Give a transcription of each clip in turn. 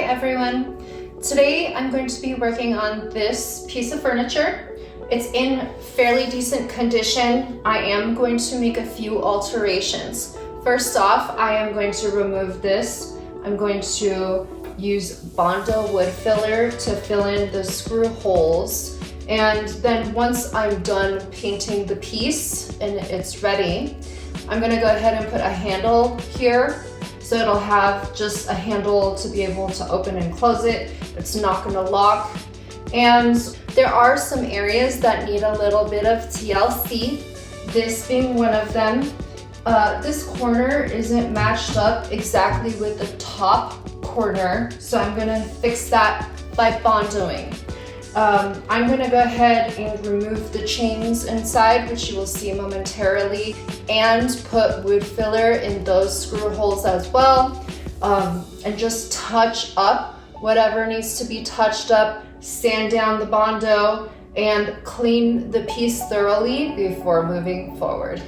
everyone. Today I'm going to be working on this piece of furniture. It's in fairly decent condition. I am going to make a few alterations. First off, I am going to remove this. I'm going to use Bondo wood filler to fill in the screw holes. And then once I'm done painting the piece and it's ready, I'm gonna go ahead and put a handle here. So it'll have just a handle to be able to open and close it. It's not gonna lock. And there are some areas that need a little bit of TLC, this being one of them. This corner isn't matched up exactly with the top corner, so I'm gonna fix that by bondoing. I'm gonna go ahead and remove the chains inside, which you will see momentarily, and put wood filler in those screw holes as well, and just touch up whatever needs to be touched up, sand down the Bondo, and clean the piece thoroughly before moving forward.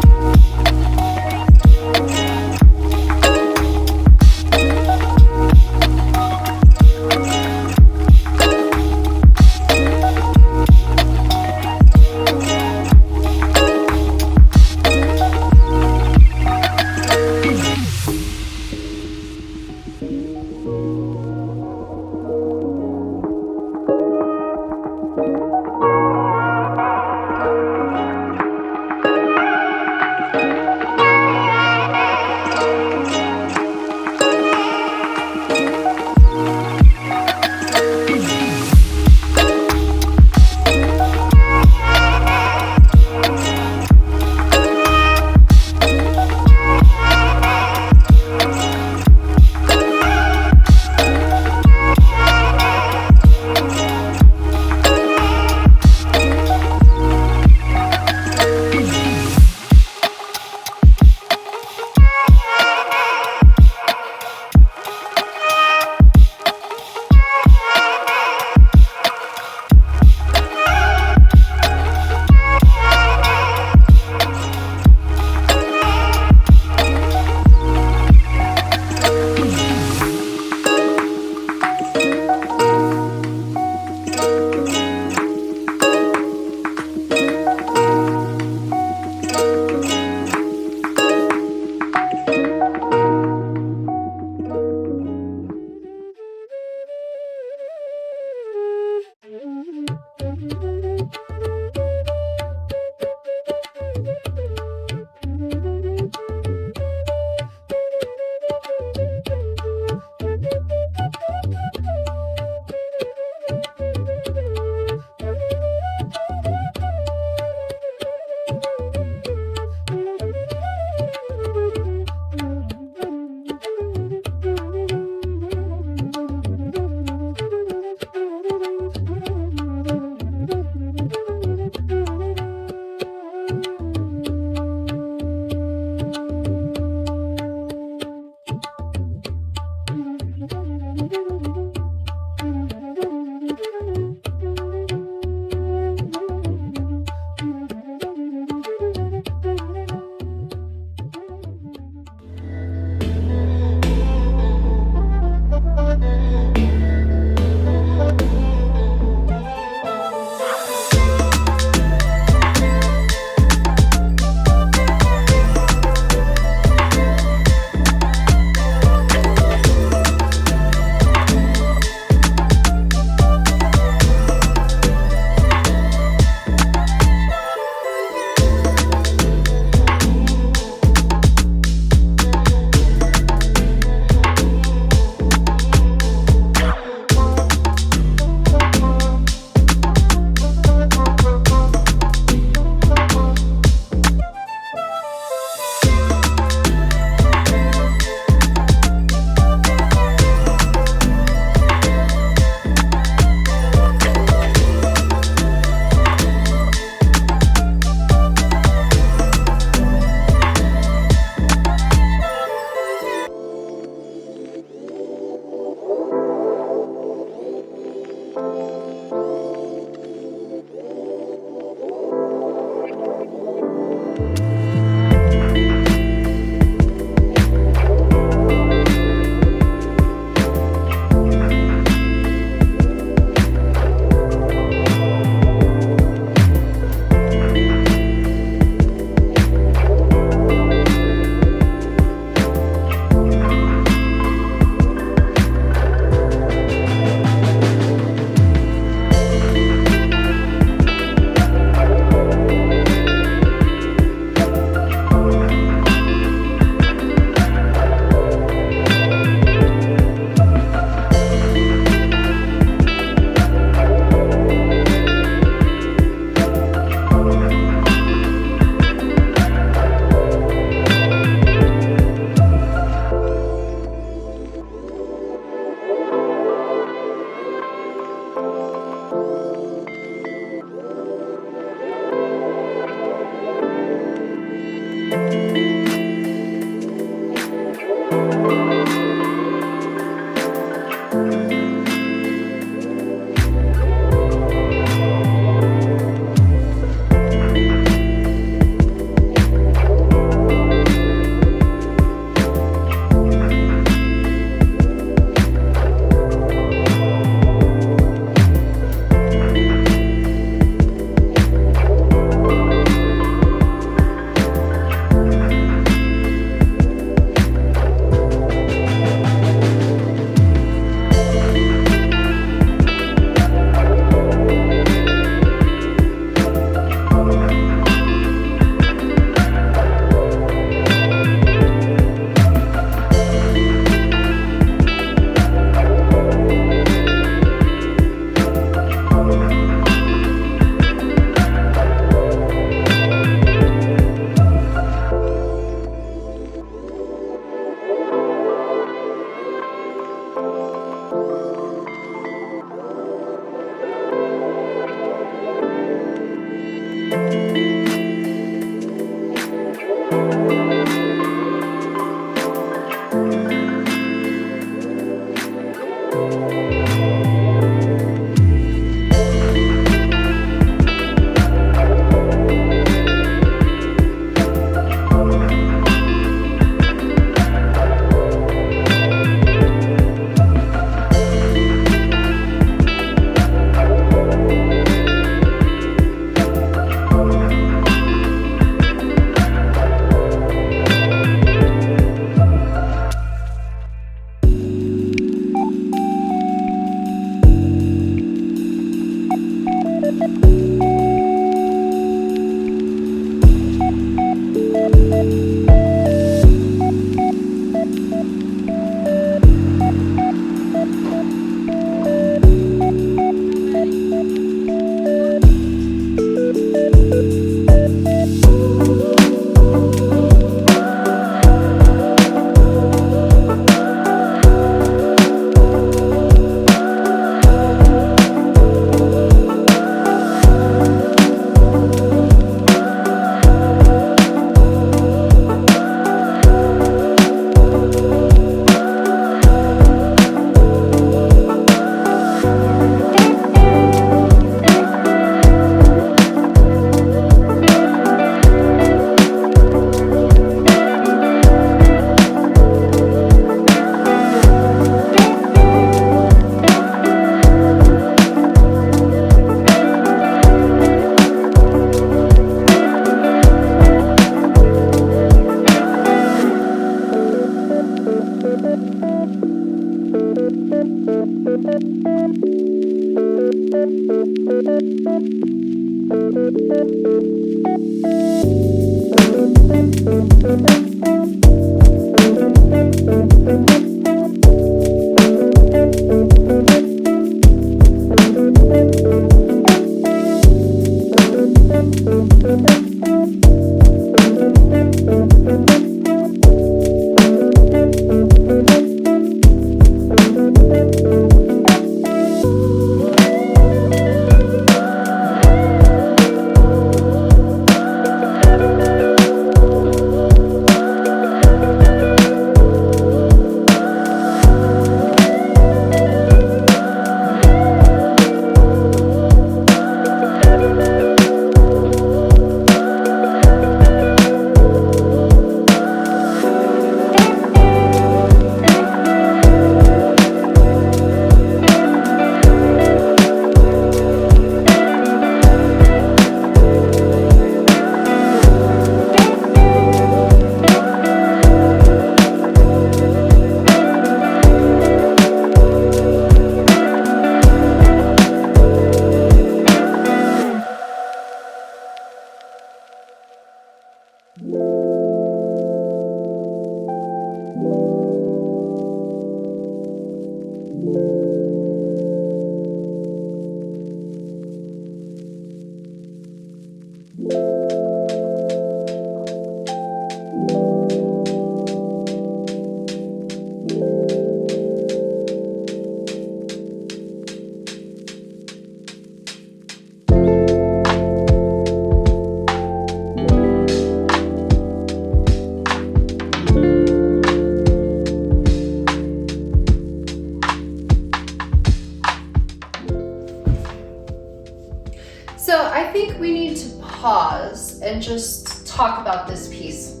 So I think we need to pause and just talk about this piece.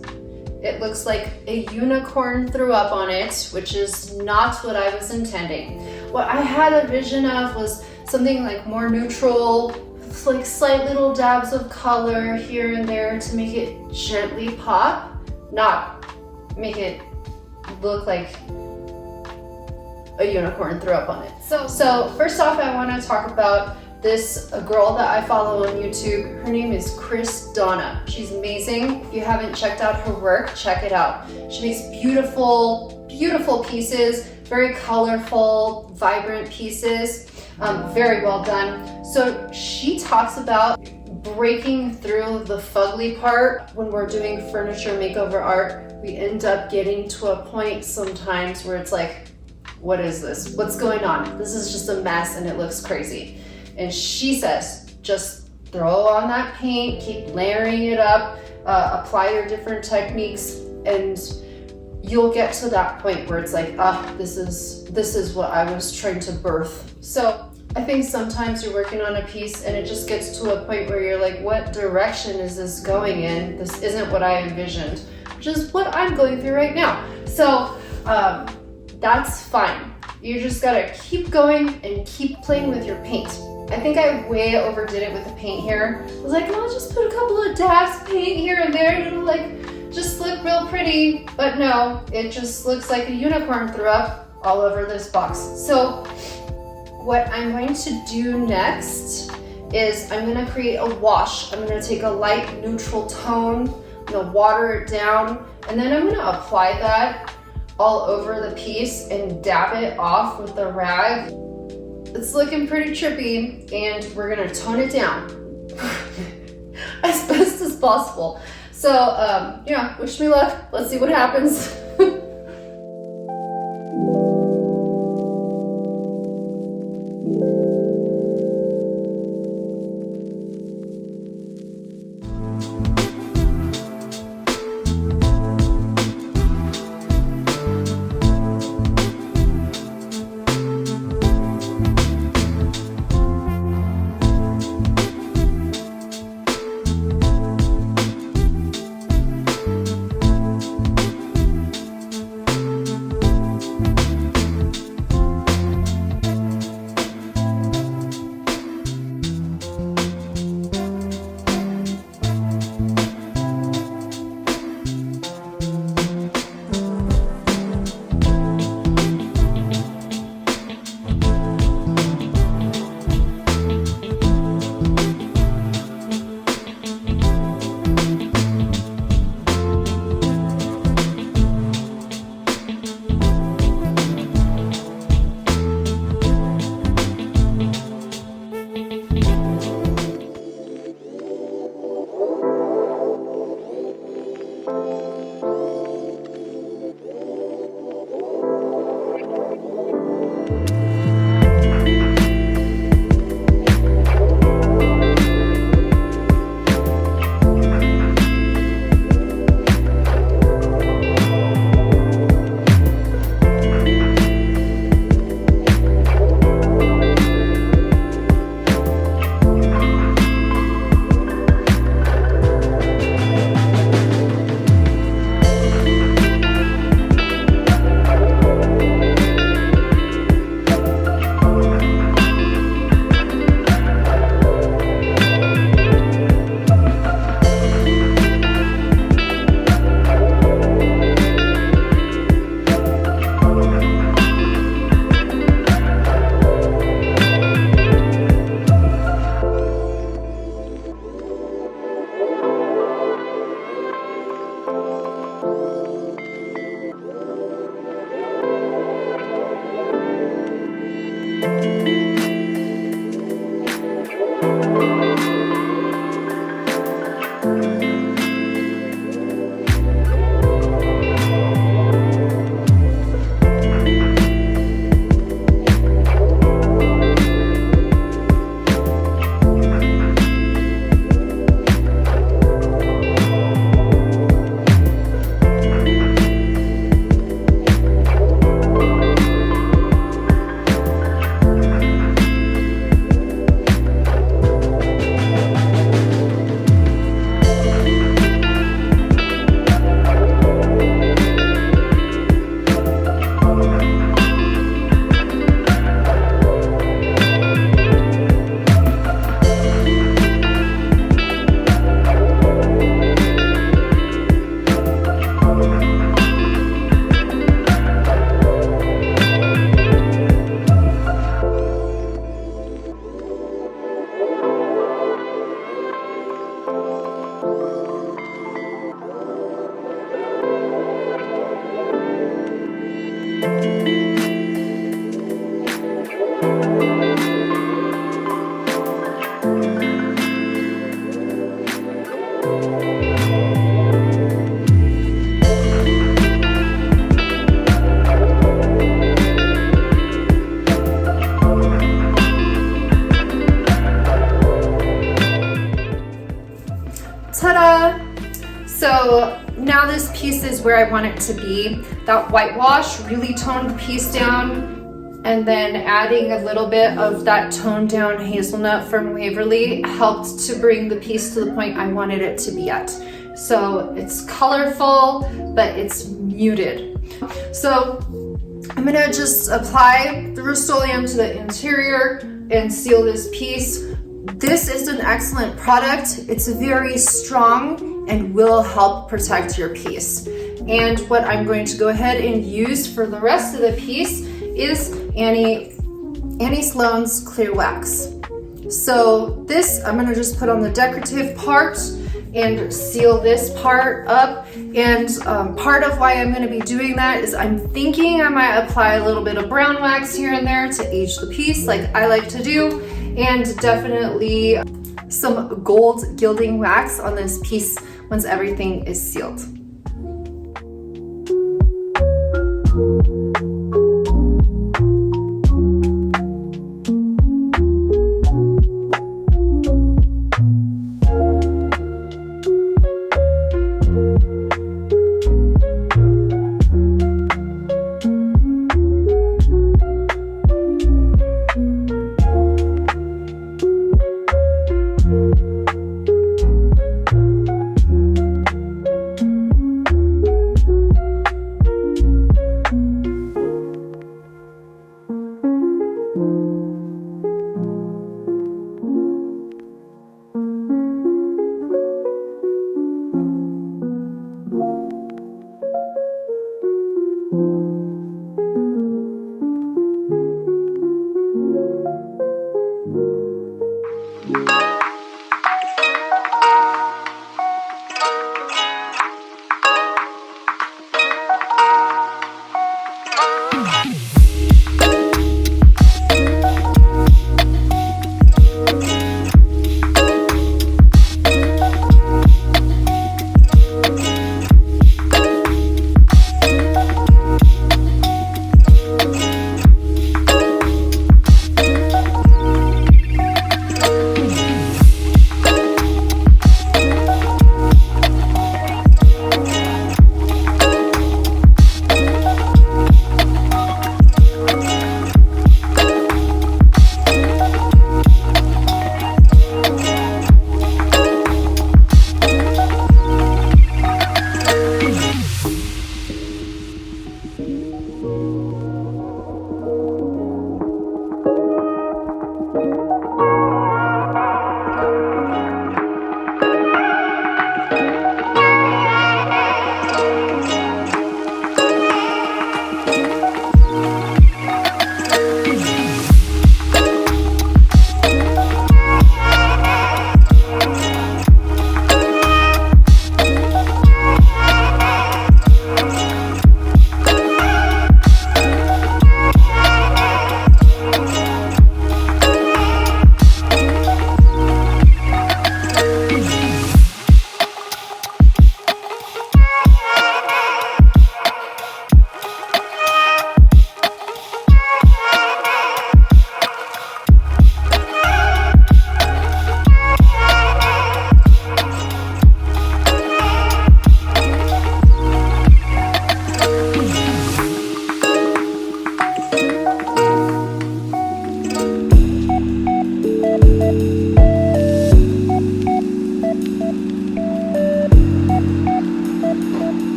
It looks like a unicorn threw up on it, which is not what I was intending. What I had a vision of was something like more neutral, with like slight little dabs of color here and there to make it gently pop, not make it look like a unicorn threw up on it. So first off, I want to talk about this girl that I follow on YouTube. Her name is Chris Donna. She's amazing. If you haven't checked out her work, check it out. She makes beautiful, beautiful pieces, very colorful, vibrant pieces, very well done. So she talks about breaking through the fugly part. When we're doing furniture makeover art, we end up getting to a point sometimes where it's like, what is this? What's going on? This is just a mess and it looks crazy. And she says, just throw on that paint, keep layering it up, apply your different techniques, and you'll get to that point where it's like, this is what I was trying to birth. So I think sometimes you're working on a piece and it just gets to a point where you're like, what direction is this going in? This isn't what I envisioned, which is what I'm going through right now. So that's fine. You just gotta keep going and keep playing with your paint. I think I way overdid it with the paint here. I was like, I'll just put a couple of dabs of paint here and there and it'll like just look real pretty. But no, it just looks like a unicorn threw up all over this box. So what I'm going to do next is I'm gonna create a wash. I'm gonna take a light neutral tone, I'm gonna water it down, and then I'm gonna apply that all over the piece and dab it off with the rag. It's looking pretty trippy and we're gonna tone it down as best as possible. So yeah, wish me luck. Let's see what happens. So now this piece is where I want it to be. That whitewash really toned the piece down, and then adding a little bit of that toned down hazelnut from Waverly helped to bring the piece to the point I wanted it to be at. So it's colorful, but it's muted. So I'm gonna just apply the Rust-Oleum to the interior and seal this piece. This is an excellent product. It's very strong and will help protect your piece. And what I'm going to go ahead and use for the rest of the piece is Annie Sloan's clear wax. So this I'm gonna just put on the decorative part and seal this part up. And part of why I'm gonna be doing that is I'm thinking I might apply a little bit of brown wax here and there to age the piece like I like to do, and definitely some gold gilding wax on this piece once everything is sealed.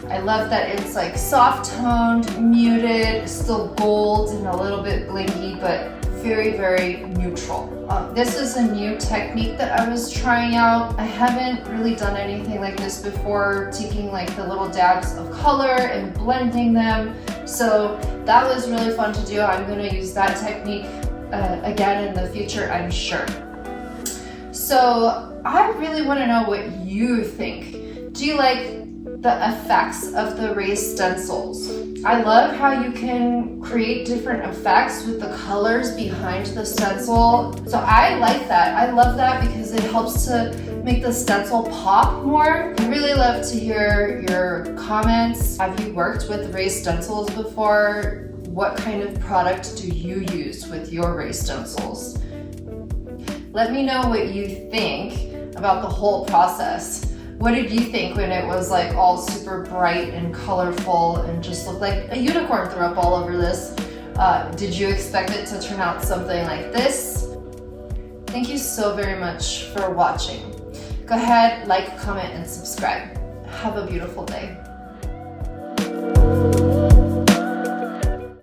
I love that it's like soft toned, muted, still gold and a little bit blinky, but very, very neutral. This is a new technique that I was trying out. I haven't really done anything like this before, taking like the little dabs of color and blending them. So that was really fun to do. I'm gonna use that technique again in the future, I'm sure. So I really wanna know what you think. Do you like the effects of the raised stencils? I love how you can create different effects with the colors behind the stencil. So I like that. I love that because it helps to make the stencil pop more. I really love to hear your comments. Have you worked with raised stencils before? What kind of product do you use with your raised stencils? Let me know what you think about the whole process. What did you think when it was like all super bright and colorful and just looked like a unicorn threw up all over this? Did you expect it to turn out something like this? Thank you so very much for watching. Go ahead, like, comment, and subscribe. Have a beautiful day.